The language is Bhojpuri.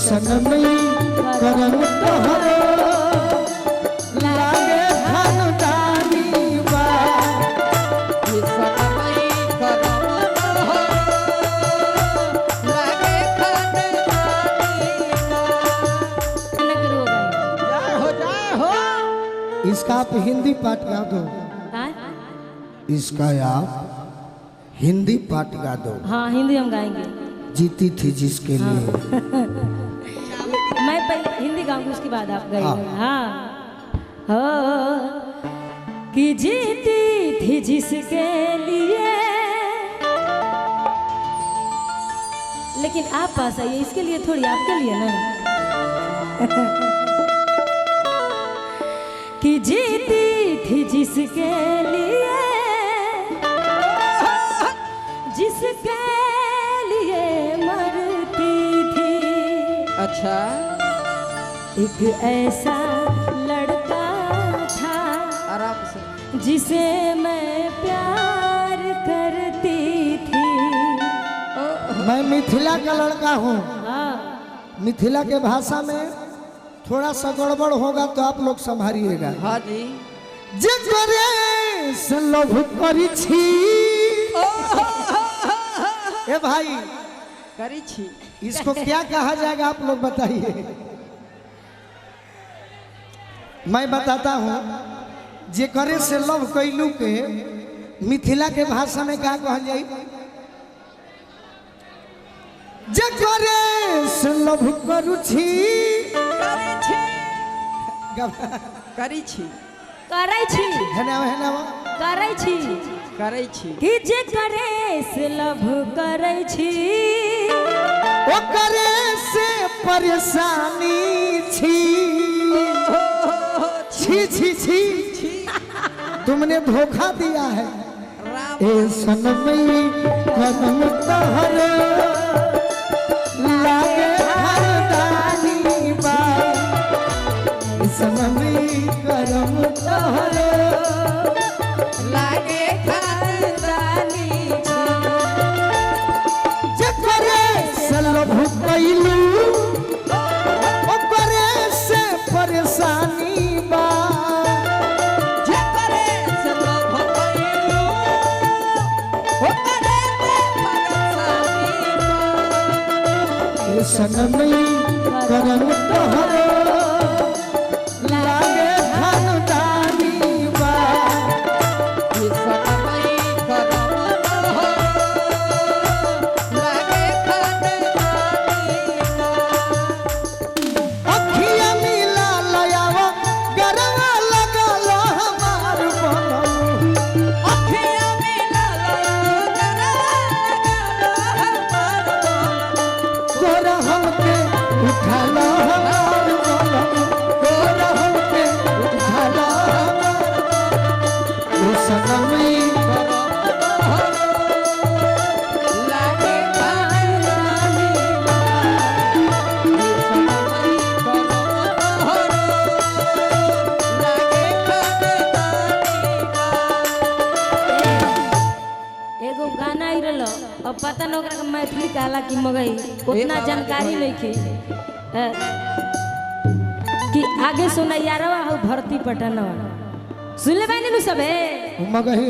सनमई करम तोहरो लागे खानदानी बा ये सनमई करम तोहरो लागे खानदानी बा। जय हो इसका आप हिंदी पाठ गा दो। इसका आप हिंदी पाठ गा दो। हाँ हिंदी हम गाएंगे। जीती थी जिसके लिए। मैं पहले हिंदी गाऊंगी उसके बाद आप गाइएगा। हाँ हो कि जीती थी जिसके लिए। लेकिन आप पास आइए, इसके लिए थोड़ी, आपके लिए ना। कि जीती थी जिसके लिए, जिसके लिए मरती थी। अच्छा एक ऐसा लड़का था आराम से जिसे मैं प्यार करती थी। मैं मिथिला का लड़का हूँ। हाँ मिथिला के भाषा में थोड़ा सा गड़बड़ होगा तो आप लोग संभालिएगा। हाँ जी जकरे से लोभ करी छी। ए भाई करी छी इसको क्या कहा जाएगा आप लोग बताइए। मैं बताता हूँ। जकरे से लव कैलू के मिथिला के भाषा में क्या कहल जाई। जकरे से लव करू छी। करी छी करै छी करै छी करै छी कि जे करे से लव करै छी। ओकरे से परेशानी छी। छी छी छी तुमने धोखा दिया है। ए सनमई करम तोहरो लागे खानदानी बा। ए सनमई करम तोहरो लागे खानदानी जकरे से लोभ कैलू ओकरे से परेशानी बा। जकरे से लोभ कैलू ओकरे से परेशानी बा। ए सनमई करम तोहरो लागे खानदानी बा। ये सनमई करम तोहरो लागे खानदानी बा। अखिया मिला लयावा गरवा लगा लो हमार बनम। अखियाँ मिला लो गरवा लगा लो हमार तोरा हमके उठा लो हमार बनम। तोरा हमके उठा लो हमार। ए सनमई लागे खानदानी बा। ये सनमई करम तोहरो लागे खानदानी बा। एगो गाना आई रहलो, अब पता न ओकरा के मैथिली कहला कि मगई, उतना जानकारी नहीं थी कि आगे सुनैयारवा हो भर्ती पटनवा। सुन ले बानी नु सबे। मगही